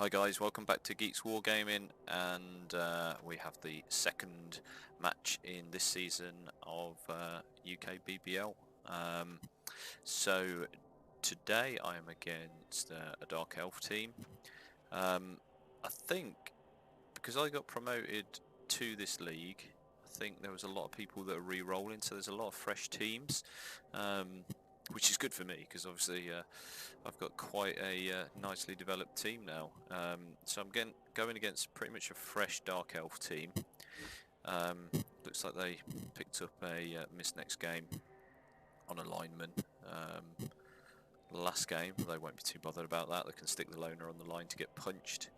Hi guys, welcome back to Geeks Wargaming, and we have the second match in this season of UKBBL. So today I am against a Dark Elf team. I think because I got promoted to this league, I think there was a lot of people that are re-rolling, so there's a lot of fresh teams. Which is good for me because obviously I've got quite a nicely developed team now. So I'm going against pretty much a fresh Dark Elf team. Looks like they picked up a miss next game on a lineman last game. They won't be too bothered about that. They can stick the loner on the line to get punched.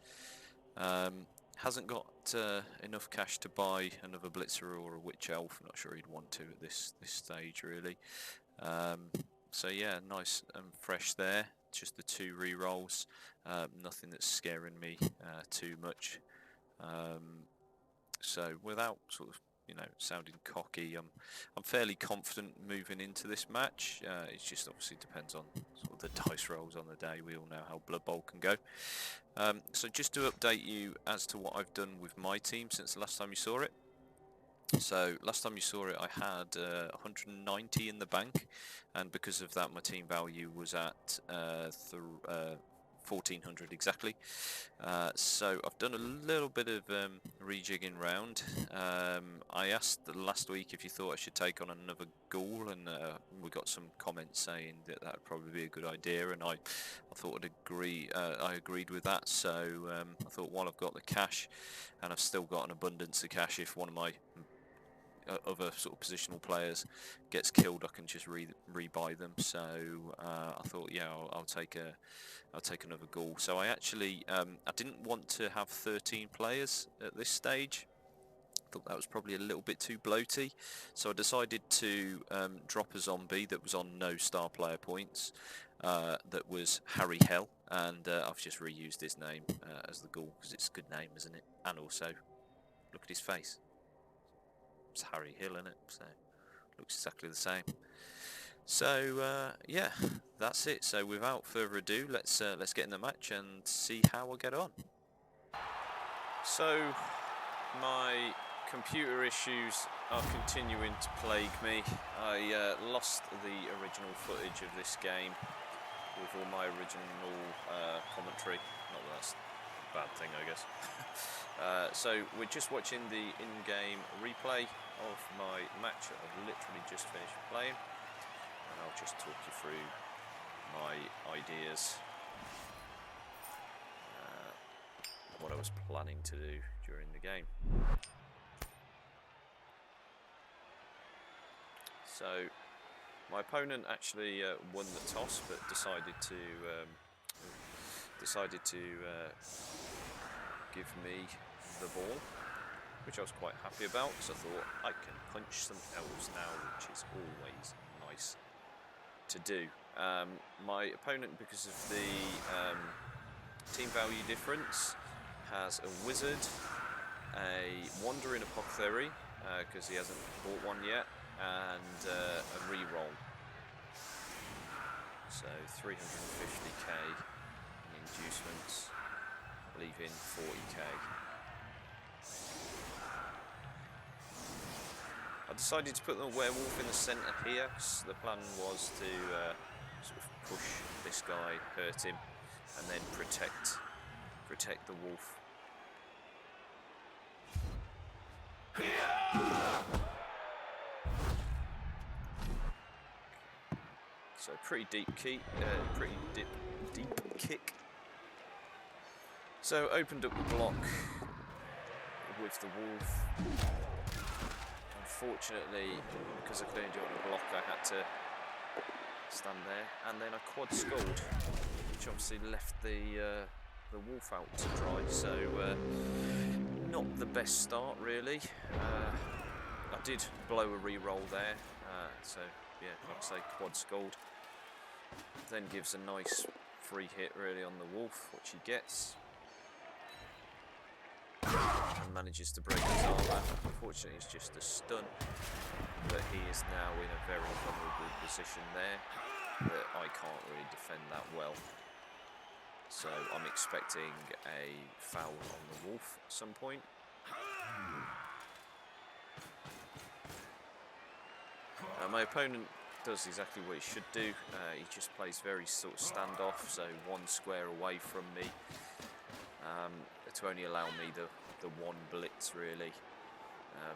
Hasn't got enough cash to buy another Blitzer or a Witch Elf. I'm not sure he'd want to at this stage really. So yeah, nice and fresh there. Just the two re-rolls, nothing that's scaring me too much. So without sort of sounding cocky, I'm fairly confident moving into this match. It just obviously depends on sort of the dice rolls on the day. We all know how Blood Bowl can go. So just to update you as to what I've done with my team since the last time you saw it. So last time you saw it I had 190 in the bank, and because of that my team value was at 1400 exactly. So I've done a little bit of rejigging round. I asked last week if you thought I should take on another ghoul, and we got some comments saying that would probably be a good idea, and I thought I'd agree. I agreed with that, so I thought while I've got the cash, and I've still got an abundance of cash, if one of my other sort of positional players gets killed, I can just rebuy them. So I thought, yeah, I'll take another ghoul. So I actually I didn't want to have 13 players at this stage. I thought that was probably a little bit too bloaty, so I decided to drop a zombie that was on no star player points. That was Harry Hell, and I've just reused his name as the ghoul because it's a good name, isn't it? And also, look at his face. It's Harry Hill, isn't it? So looks exactly the same. So yeah, that's it. So without further ado, let's get in the match and see how I get on. So my computer issues are continuing to plague me. I lost the original footage of this game with all my original commentary. Not that that's a bad thing, I guess. So we're just watching the in-game replay of my match that I've literally just finished playing, and I'll just talk you through my ideas, what I was planning to do during the game. So my opponent actually won the toss, but decided to give me the ball, which I was quite happy about, because I thought I can punch some elves now, which is always nice to do. My opponent, because of the team value difference, has a wizard, a wandering apothecary, because he hasn't bought one yet, and a re-roll. So 350k in inducements, leaving 40k. I decided to put the werewolf in the centre here, because the plan was to sort of push this guy, hurt him, and then protect the wolf. So pretty deep kick. So opened up the block with the wolf. Unfortunately, because I couldn't do it on the block, I had to stand there, and then I quad scored, which obviously left the wolf out to dry. So not the best start really. I did blow a re-roll there, so yeah, like I say, quad scored. Then gives a nice free hit really on the wolf, which he gets, and manages to break his armour. Unfortunately, it's just a stun, but he is now in a very vulnerable position there that I can't really defend that well. So I'm expecting a foul on the wolf at some point. My opponent does exactly what he should do. He just plays very sort of standoff, so one square away from me, to only allow me the one blitz really.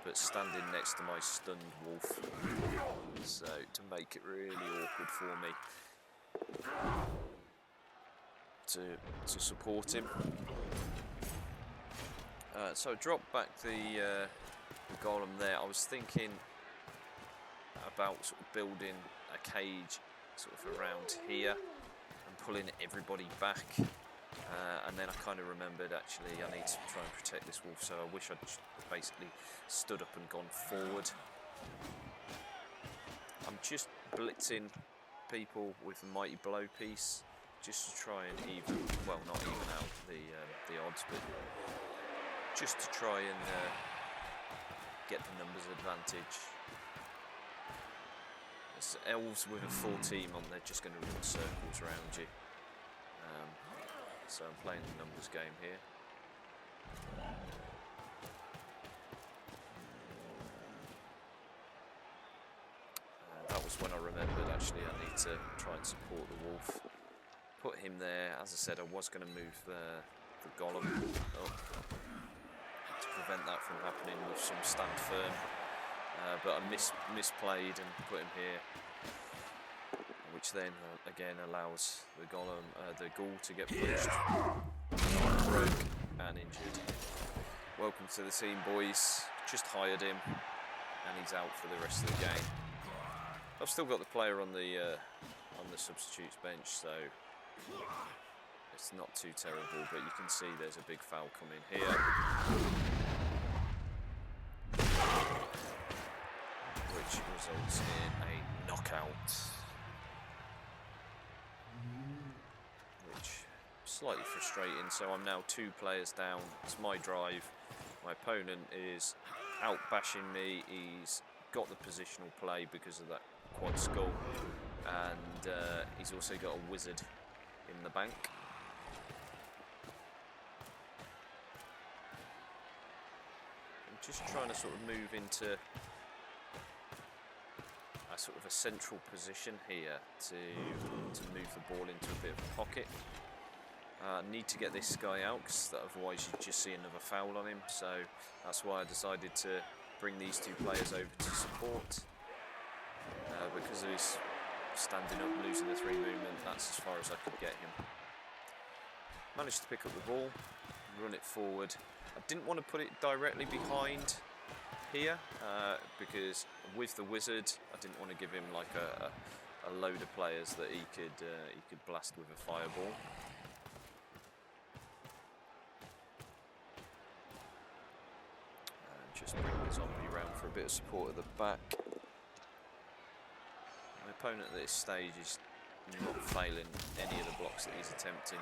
But standing next to my stunned wolf, so to make it really awkward for me to support him. So I dropped back the golem there. I was thinking about sort of building a cage sort of around here and pulling everybody back, and then I kind of remembered actually I need to try and protect this wolf, so I wish I'd basically stood up and gone forward. I'm just blitzing people with a mighty blow piece just to try and not even out the odds, but just to try and get the numbers advantage. As elves with a full team on, they're just going to run circles around you. So I'm playing the numbers game here. That was when I remembered actually I need to try and support the wolf. Put him there. As I said, I was going to move the golem up to prevent that from happening with some stand firm, but I misplayed and put him here, which then again allows the golem, the ghoul to get pushed, broke and injured. Welcome to the team, boys. Just hired him, and he's out for the rest of the game. I've still got the player on the substitutes bench, so it's not too terrible. But you can see there's a big foul coming here, which results in a knockout. Which is slightly frustrating. So I'm now 2 players down. It's my drive. My opponent is out bashing me. He's got the positional play because of that quad skull, and he's also got a wizard in the bank. I'm just trying to sort of move into a sort of a central position here to move the ball into a bit of a pocket. Need to get this guy out, because otherwise you'd just see another foul on him, so that's why I decided to bring these 2 players over to support. Because of his standing up, losing the 3 movement, that's as far as I could get him. Managed to pick up the ball, run it forward. I didn't want to put it directly behind here, because with the wizard I didn't want to give him like a load of players that he could blast with a fireball. Just bring the zombie round for a bit of support at the back. My opponent at this stage is not failing any of the blocks that he's attempting.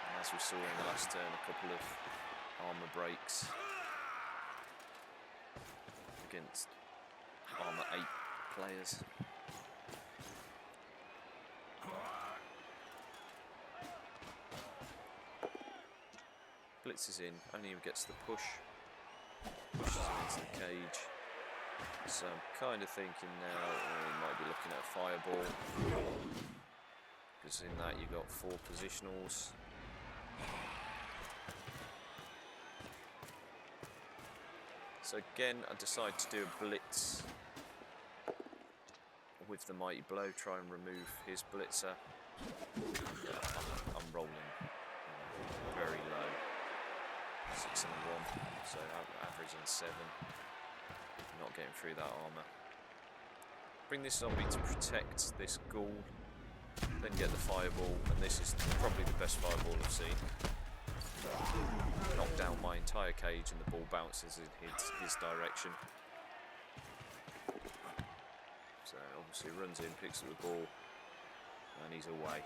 And as we saw in the last turn, a couple of armour breaks against armour 8 players. Blitz is in, only gets the push, pushes him into the cage. So I'm kind of thinking now we might be looking at a fireball, because in that you got 4 positionals. So again, I decide to do a blitz with the mighty blow, try and remove his blitzer. I'm rolling very low. 6 and 1, so averaging 7. Not getting through that armour. Bring this zombie to protect this ghoul, then get the fireball, and this is probably the best fireball I've seen. Knock down my entire cage and the ball bounces in his direction. So obviously runs in, picks up the ball, and he's away.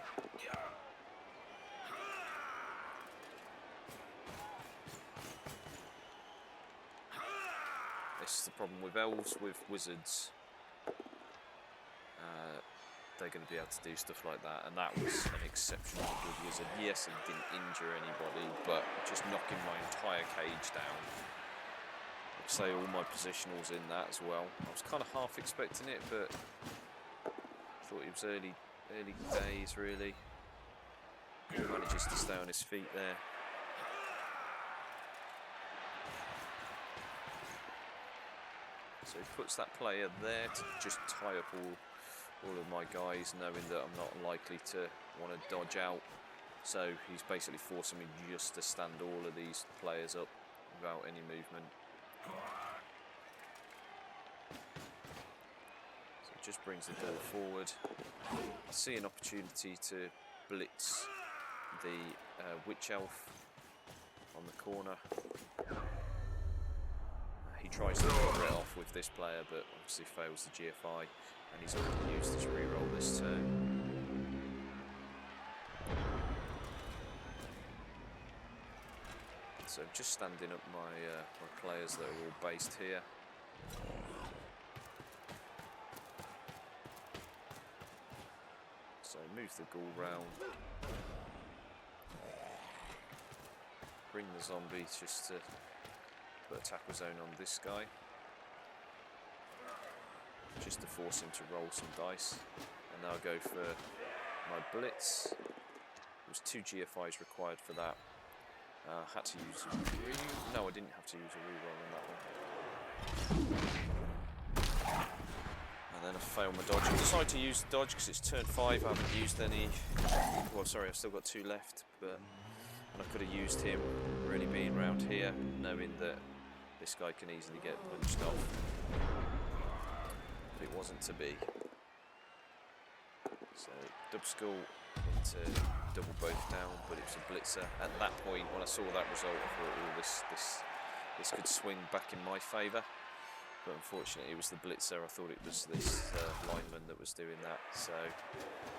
This is the problem with elves. With wizards, they they're going to be able to do stuff like that, and that was an exceptionally good wizard. Yes, it didn't injure anybody, but just knocking my entire cage down. I'd say all my positionals in that as well. I was kind of half expecting it, but I thought it was early days really. He manages to stay on his feet there. So he puts that player there to just tie up all of my guys, knowing that I'm not likely to want to dodge out. So he's basically forcing me just to stand all of these players up without any movement. So it just brings the ball forward. I see an opportunity to blitz the Witch Elf on the corner. He tries to cover it off with this player, but obviously fails the GFI, and he's already used his reroll this turn. So just standing up my players that are all based here. So move the ghoul round. Bring the zombie just to put a tackle zone on this guy, just to force him to roll some dice. And now I'll go for my blitz. There was 2 GFIs required for that. Had to use a no, I didn't have to use a reroll on that one. And then I failed my dodge. I decided to use the dodge because it's turn 5. I haven't used any. Well, sorry, I've still got 2 left, but and I could have used him really being round here, knowing that this guy can easily get punched off. But it wasn't to be. So dub skull into double both down, but it was a blitzer. At that point, when I saw that result, I thought, oh, this could swing back in my favour. But unfortunately, it was the blitzer. I thought it was this lineman that was doing that. So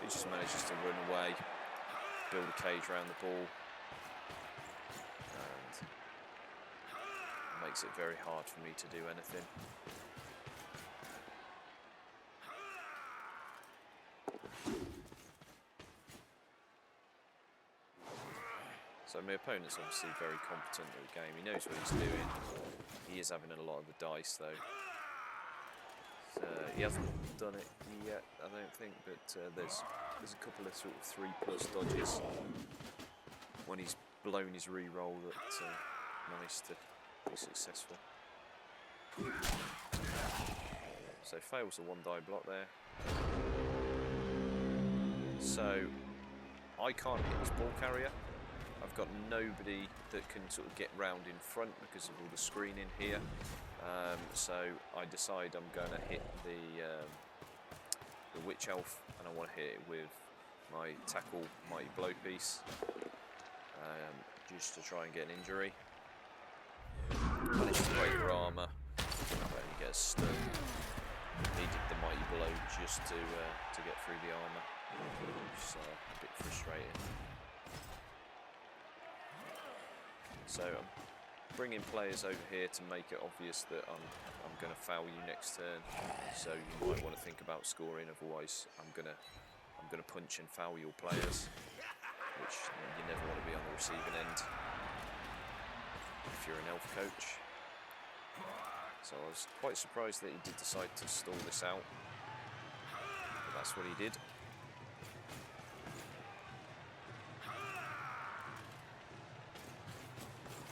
he just manages to run away, build a cage around the ball, and makes it very hard for me to do anything. So my opponent's obviously very competent at the game. He knows what he's doing. He is having a lot of the dice though. So he hasn't done it yet, I don't think, but there's a couple of sort of 3+ dodges when he's blown his re-roll that managed to be successful. So fails the 1 die block there. So I can't hit his ball carrier. I've got nobody that can sort of get round in front because of all the screening here. So I decide I'm going to hit the Witch Elf, and I want to hit it with my tackle mighty blow piece, just to try and get an injury. Managed to break her armour, but only get a stun. Needed the mighty blow just to get through the armour, which is a bit frustrating. So I'm bringing players over here to make it obvious that I'm going to foul you next turn. So you might want to think about scoring. Otherwise, I'm gonna punch and foul your players, which you never want to be on the receiving end if you're an elf coach. So I was quite surprised that he did decide to stall this out, but that's what he did.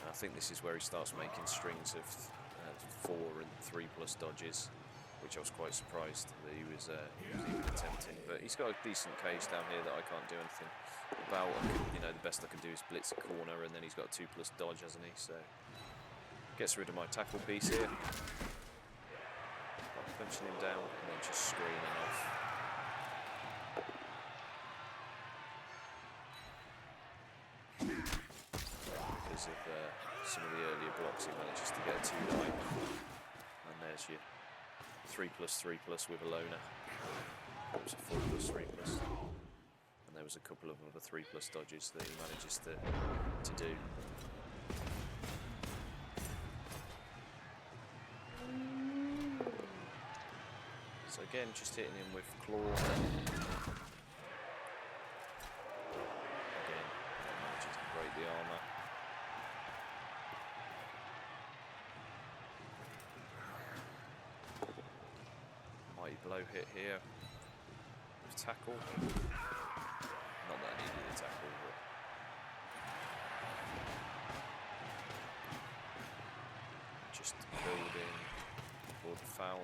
I think this is where he starts making strings of 4 and 3+ dodges, which I was quite surprised that he was even attempting. But he's got a decent cage down here that I can't do anything about. The best I can do is blitz a corner, and then he's got a 2+ dodge, hasn't he? So gets rid of my tackle piece here. I'm punching him down and then just screening off. Because of some of the earlier blocks, he manages to get a 2 die, and there's your 3+3+ with a loner. It was a 4+3+, and there was a couple of other 3+ dodges that he manages to do. So again, just hitting him with claw. Again, manages to break the armour. Mighty blow hit here with tackle. Not that I needed a tackle, but just building for the foul.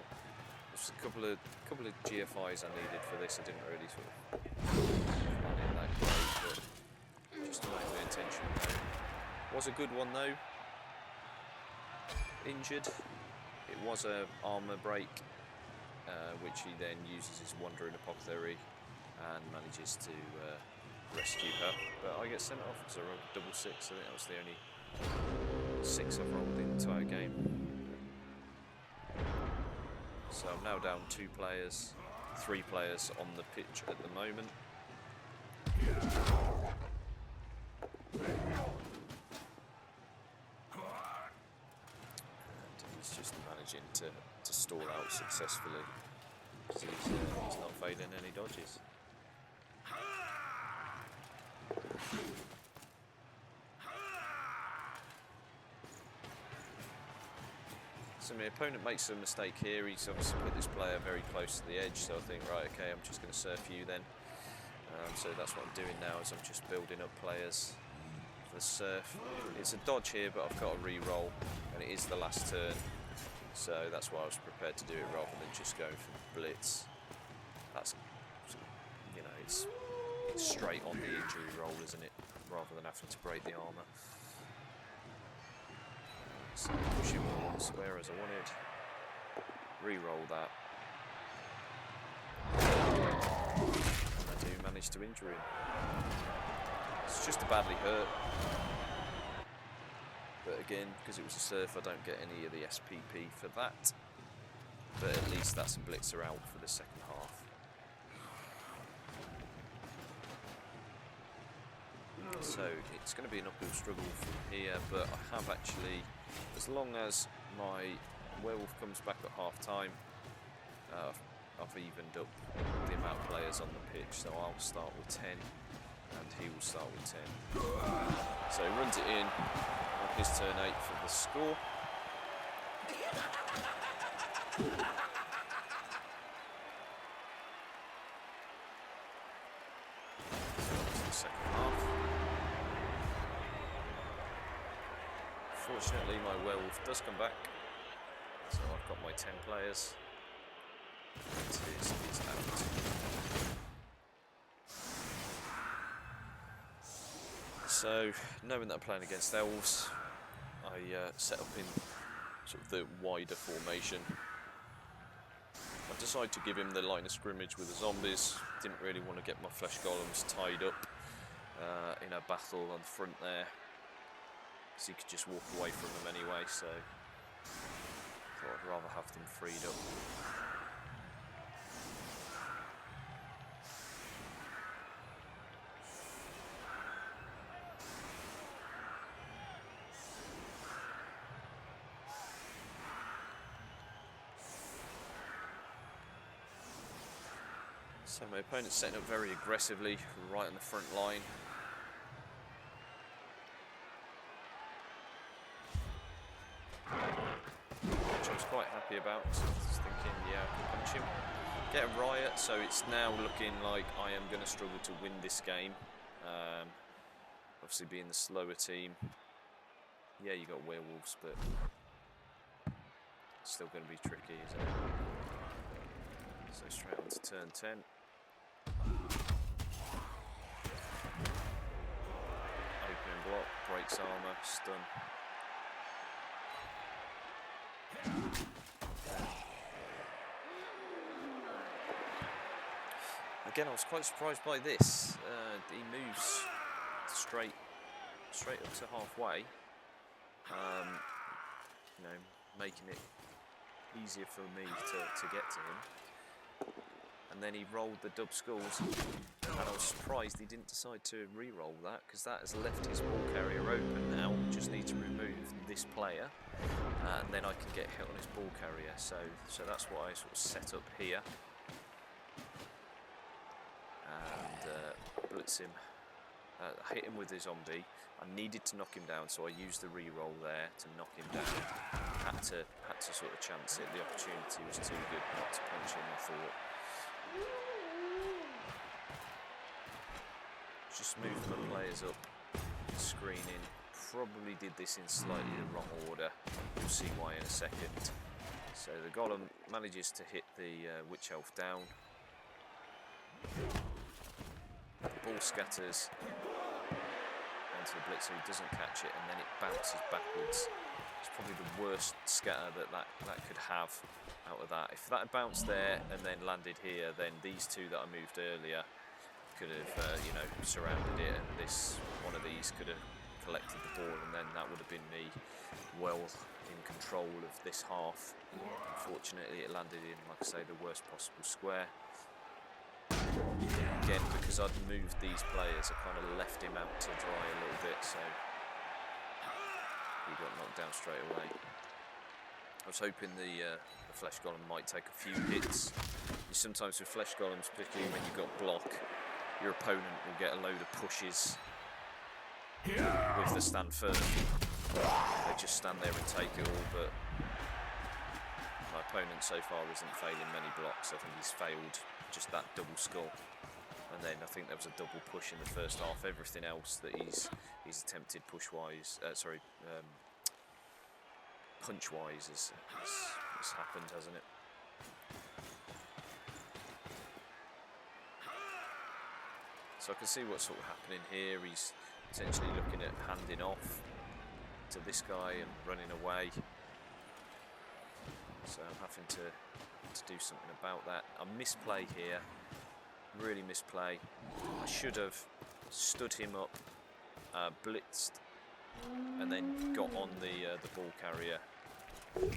There's a couple of GFIs I needed for this. I didn't really sort of plan it that great, but just to make my intention known. Was a good one though. Injured. It was a armour break, which he then uses his Wandering Apothecary and manages to rescue her. But I get sent off because I rolled double 6. I think that was the only 6 I've rolled the entire game. So I'm now down 2 players, 3 players on the pitch at the moment. And he's just managing to stall out successfully because he's not failing any dodges. So my opponent makes a mistake here. He's obviously put this player very close to the edge, so I think, right, okay, I'm just going to surf you then. So that's what I'm doing now, is I'm just building up players for the surf. It's a dodge here, but I've got a re-roll, and it is the last turn. So that's why I was prepared to do it rather than just going for the blitz. That's, you know, it's straight on the injury roll, isn't it? Rather than having to break the armour. So push him all one square as I wanted. Re-roll that. And I do manage to injure him. It's just a badly hurt. But again, because it was a surf, I don't get any of the SPP for that. But at least that's a blitzer out for the second half. So it's going to be an uphill struggle from here, but I have actually, as long as my werewolf comes back at half time, I've evened up the amount of players on the pitch, so I'll start with 10 and he will start with 10. So he runs it in on his turn 8 for the score. The second half. Fortunately, my werewolf does come back, so I've got my 10 players. And his is out. So, knowing that I'm playing against elves, I set up in sort of the wider formation. I decided to give him the line of scrimmage with the zombies. Didn't really want to get my flesh golems tied up in a battle on the front there, so he could just walk away from them anyway, so I thought I'd rather have them freed up. So my opponent's setting up very aggressively right on the front line. Which I was quite happy about. So I was thinking, yeah, I can punch him. Get a riot, so it's now looking like I am going to struggle to win this game. Obviously being the slower team. Yeah, you got werewolves, but it's still going to be tricky, isn't it? So straight on to turn 10. Opening block, breaks armour, stun. Again, I was quite surprised by this. He moves straight up to halfway. You know, making it easier for me to get to him. And then he rolled the dub skulls, and I was surprised he didn't decide to re-roll that, because that has left his ball carrier open now, just just need to remove this player, and then I can get hit on his ball carrier. So that's what I sort of set up here, and blitz him, hit him with his zombie. I needed to knock him down, so I used the re-roll there to knock him down. Had to sort of chance it. The opportunity was too good not to punch him, I thought. Just moved my players up, screening. Probably did this in slightly the wrong order. We'll see why in a second. So the golem manages to hit the witch elf down. The ball scatters onto the blitzer, who doesn't catch it, and then it bounces backwards. It's probably the worst scatter that could have out of that. If that had bounced there and then landed here, then these two that I moved earlier could have, you know, surrounded it, and one of these could have collected the ball, and then that would have been me well in control of this half. Unfortunately, it landed in, like I say, the worst possible square. Again, because I'd moved these players, I kind of left him out to dry a little bit, so he got knocked down straight away. I was hoping the flesh golem might take a few hits. Sometimes with flesh golems, particularly when you've got block, your opponent will get a load of pushes with the stand firm. They just stand there and take it all, but my opponent so far isn't failing many blocks. I think he's failed just that double skull. And then I think there was a double push in the first half. Everything else that he's attempted punch-wise has happened, hasn't it? So I can see what's sort of happening here. He's potentially looking at handing off to this guy and running away. So I'm having to do something about that. I misplay here. Really misplay. I should have stood him up, blitzed, and then got on the ball carrier. But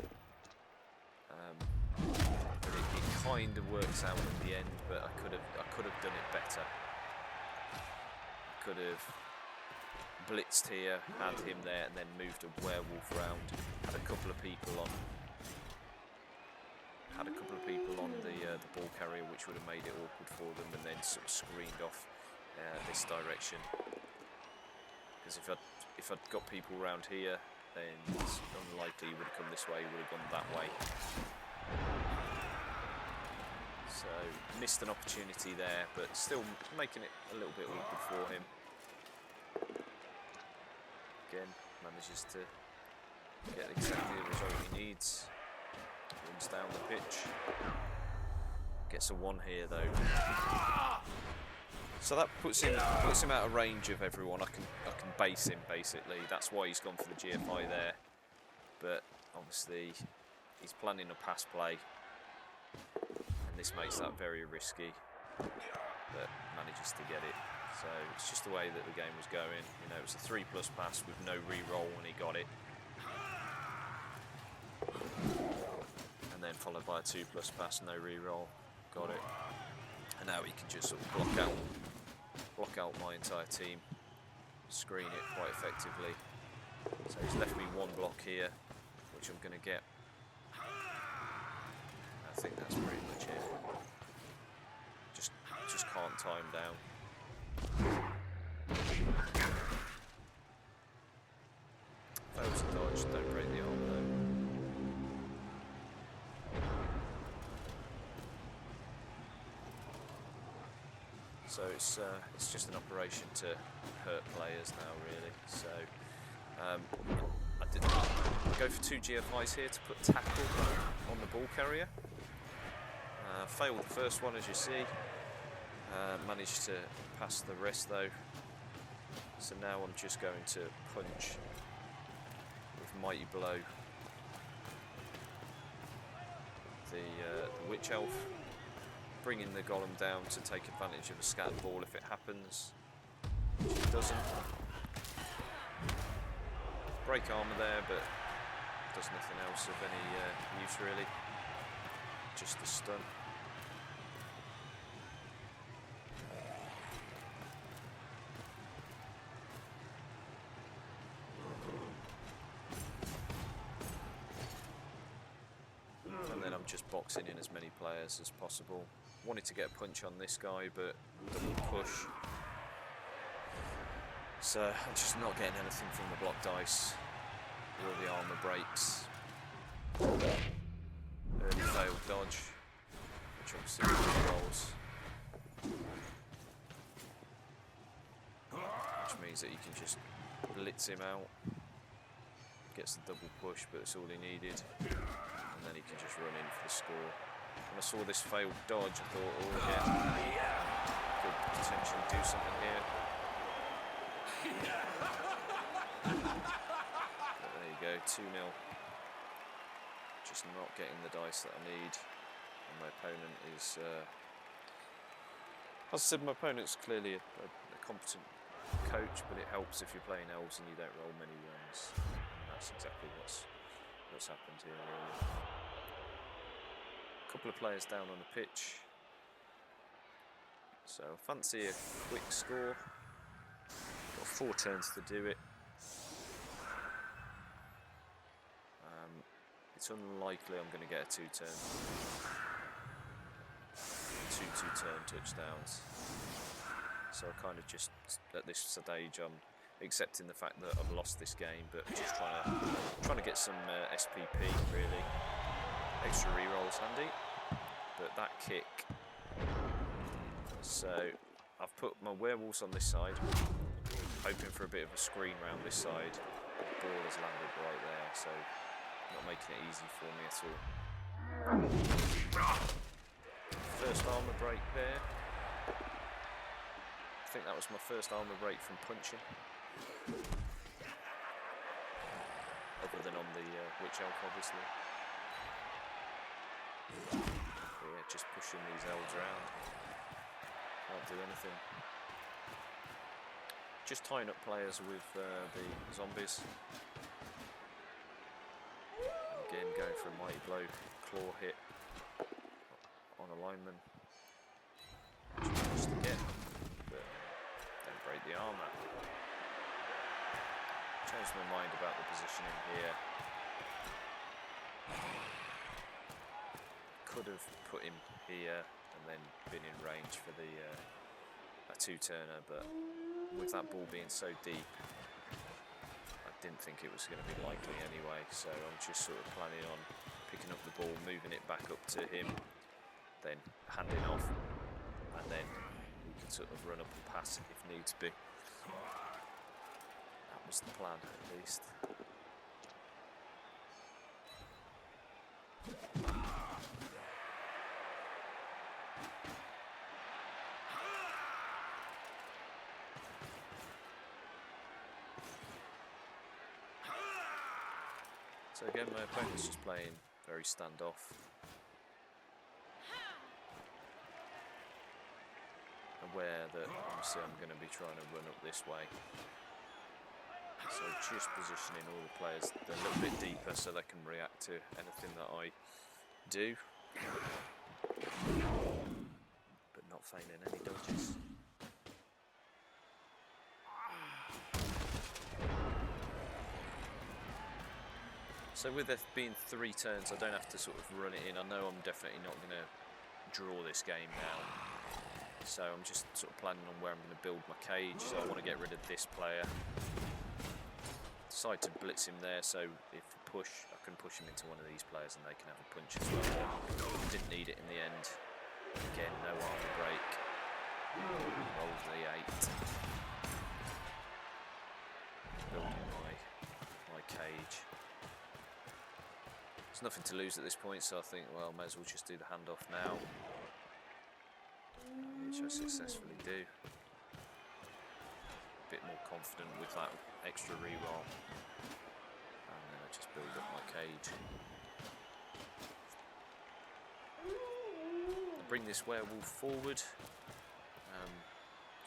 it kind of works out in the end. But I could have done it better. I could have blitzed here, had him there, and then moved a werewolf round. Had a couple of people on. The ball carrier, which would have made it awkward for them, and then sort of screened off this direction. Because if I'd got people around here, then it's unlikely he would have come this way. He would have gone that way. So missed an opportunity there, but still making it a little bit awkward for him. Again, manages to get exactly the result he needs. Runs down the pitch. Gets a 1 here though. So that puts him out of range of everyone. I can base him basically. That's why he's gone for the GFI there. But obviously he's planning a pass play, and this makes that very risky. But manages to get it. So it's just the way that the game was going. You know, it was a 3+ pass with no re-roll when he got it. And then followed by a 2+ pass, no re-roll, got it. And now he can just sort of block out my entire team, screen it quite effectively. So he's left me 1 block here, which I'm going to get. I think that's pretty much it. Just can't time down. Fails to dodge, don't break the arm though. So it's just an operation to hurt players now, really. So I did go for 2 GFIs here to put tackle on the ball carrier. Failed the first one, as you see. Managed to pass the rest though. So now I'm just going to punch with Mighty Blow the Witch Elf, bringing the Golem down to take advantage of a scattered ball if it happens, which it doesn't. Break armor there, but does nothing else of any use really, just the stun. I'm just boxing in as many players as possible. Wanted to get a punch on this guy, but double push. So I'm just not getting anything from the block dice. All the armour breaks. Early failed dodge, which obviously rolls. Which means that you can just blitz him out. Gets the double push, but it's all he needed. And then he can just run in for the score. When I saw this failed dodge, I thought, oh, again, could potentially do something here. But there you go, 2-0. Just not getting the dice that I need. And my opponent is... as I said, my opponent's clearly a competent coach, but it helps if you're playing elves and you don't roll many runs. That's exactly what's happened here, really. A couple of players down on the pitch. So I fancy a quick score. Got 4 turns to do it. It's unlikely I'm going to get a 2-turn. 2 2-turn touchdowns. So I kind of just, at this stage, I'm accepting the fact that I've lost this game, but just trying to get some SPP, really. Extra rerolls handy. But that kick. So I've put my werewolves on this side, hoping for a bit of a screen round this side. The ball has landed right there, so not making it easy for me at all. First armour break there. I think that was my first armour break from punching. Other than on the Witch Elf, obviously. But yeah, just pushing these elves around. Can't do anything. Just tying up players with the zombies. Again, going for a mighty blow, claw hit on a lineman. Just again, but don't break the armour. Changed my mind about the positioning here. Could have put him here and then been in range for the a 2-turner, but with that ball being so deep, didn't think it was going to be likely anyway, so I'm just sort of planning on picking up the ball, moving it back up to him, then handing off, and then we can sort of run up and pass if needs be. That was the plan, at least. So again, my opponent's just playing very standoff. Aware that obviously I'm going to be trying to run up this way. So just positioning all the players a little bit deeper so they can react to anything that I do. But not feigning any dodges. So with there being 3 turns, I don't have to sort of run it in. I know I'm definitely not going to draw this game now. So I'm just sort of planning on where I'm going to build my cage. So I want to get rid of this player. Decide to blitz him there, so if I push, I can push him into one of these players and they can have a punch as well. Didn't need it in the end. Again, no armor break. Rolls the 8. Building my cage. There's nothing to lose at this point, so I think, well, may as well just do the handoff now, which I successfully do. A bit more confident with that extra reroll, and then I just build up my cage. I bring this werewolf forward,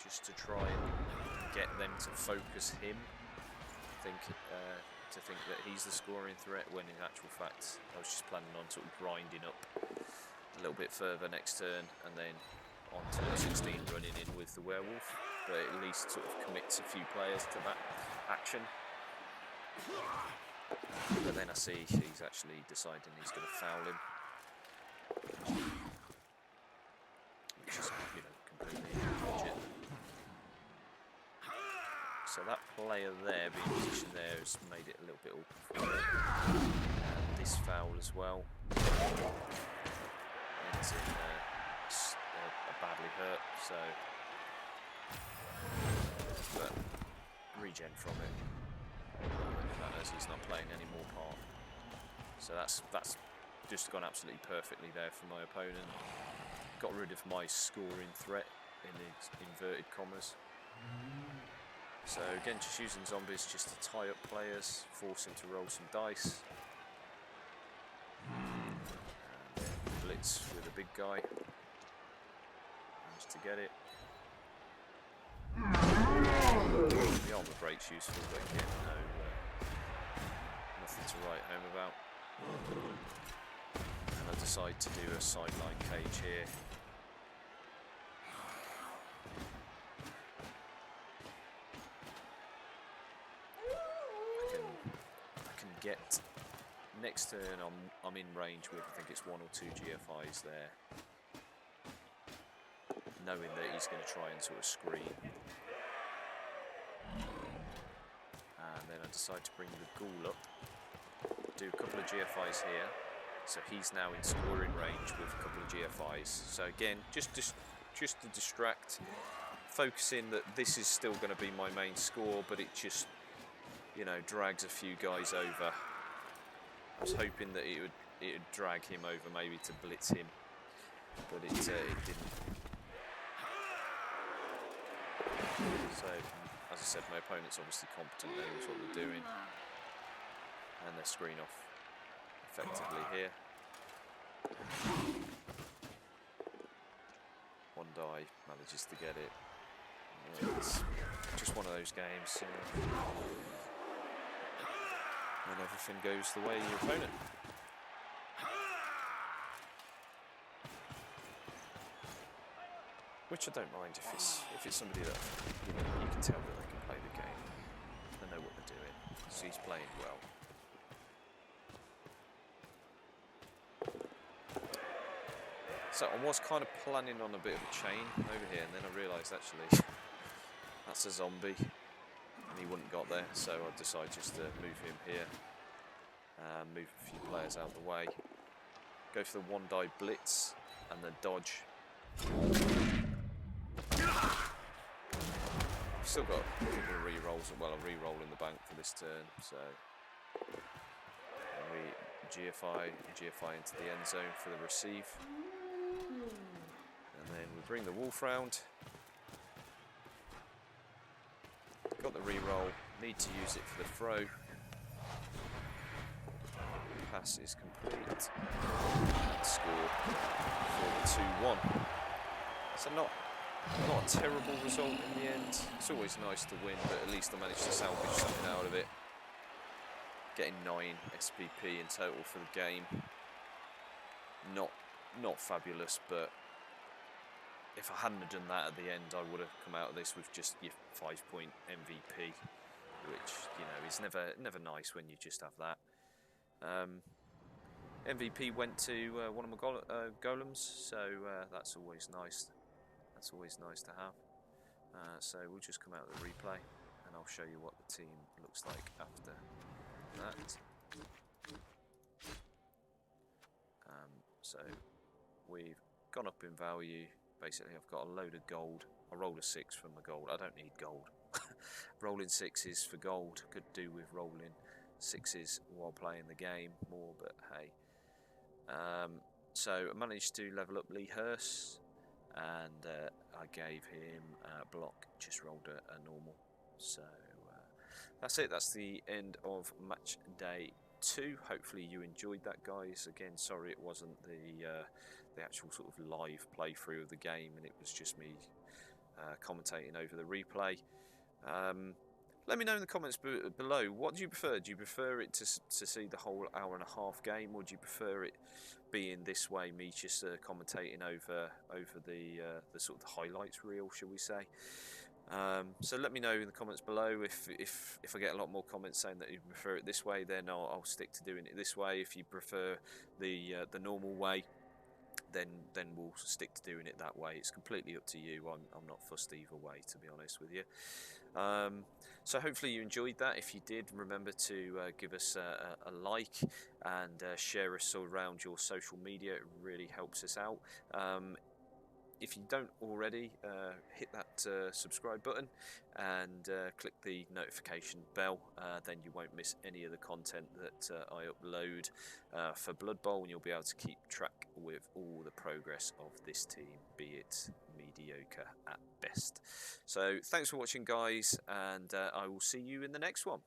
just to try and get them to focus him. To think that he's the scoring threat, when in actual fact I was just planning on sort of grinding up a little bit further next turn and then on turn 16 running in with the werewolf, but at least sort of commits a few players to that action. But then I see he's actually deciding he's going to foul him, which is, you know, completely legit. So that player there, being positioned there, has made it a little bit awkward for me. And this foul as well ends in a badly hurt, so but regen from it, as he's not playing any more part. So that's just gone absolutely perfectly there for my opponent. Got rid of my scoring threat in the inverted commas. So again, just using zombies just to tie up players, force them to roll some dice. And blitz with a big guy. Managed to get it. The armor break's useful, but again, nothing to write home about. And I decide to do a sideline cage here. I can get next turn. I'm in range with, I think it's 1 or 2 GFIs there, knowing that he's going to try and sort of screen. And then I decide to bring the ghoul up, do a couple of GFIs here, so he's now in scoring range with a couple of GFIs. So again, just to distract, focusing that this is still going to be my main score, but it just, you know, drags a few guys over. I was hoping that it would drag him over, maybe to blitz him, but it didn't. So, as I said, my opponent's obviously competent, they knows what they're doing, and they're screen off effectively here. One die manages to get it. Yeah, it's just one of those games, you know, when everything goes the way of your opponent. Which I don't mind if it's somebody that, you know, you can tell that they can play the game, they know what they're doing, so he's playing well. So I was kind of planning on a bit of a chain over here, and then I realised actually that's a zombie, and he wouldn't got there, so I decided just to move him here, move a few players out the way, go for the 1 die blitz, and then dodge. I've still got a couple of re-rolls, well, a re-roll in the bank for this turn, so we GFI into the end zone for the receive, and then we bring the wolf round. Got the re-roll, need to use it for the throw. Pass is complete, and score for the 2-1. So not a terrible result in the end. It's always nice to win, but at least I managed to salvage something out of it. Getting 9 SPP in total for the game. Not fabulous, but if I hadn't have done that at the end, I would have come out of this with just your 5-point MVP, which, you know, is never nice when you just have that. MVP went to one of my golems, so that's always nice. That's always nice to have. So we'll just come out of the replay, and I'll show you what the team looks like after that. So we've gone up in value. Basically, I've got a load of gold. I rolled a 6 from the gold. I don't need gold. Rolling 6s for gold could do with rolling 6s while playing the game more, but hey. So I managed to level up Lee Hurst, and I gave him a block, just rolled a normal. So that's it. That's the end of match day 2. Hopefully you enjoyed that, guys. Again, sorry it wasn't the actual sort of live playthrough of the game, and it was just me commentating over the replay. Let me know in the comments below, what do you prefer? Do you prefer it to see the whole hour-and-a-half game, or do you prefer it being this way, me just commentating over the sort of the highlights reel, shall we say? So let me know in the comments below. If I get a lot more comments saying that you prefer it this way, then I'll stick to doing it this way. If you prefer the normal way, then we'll stick to doing it that way. It's completely up to you. I'm not fussed either way, to be honest with you. So hopefully you enjoyed that. If you did, remember to give us a like and share us around your social media. It really helps us out. If you don't already, hit that subscribe button and click the notification bell, then you won't miss any of the content that I upload for Blood Bowl, and you'll be able to keep track with all the progress of this team, be it mediocre at best. So thanks for watching, guys, and I will see you in the next one.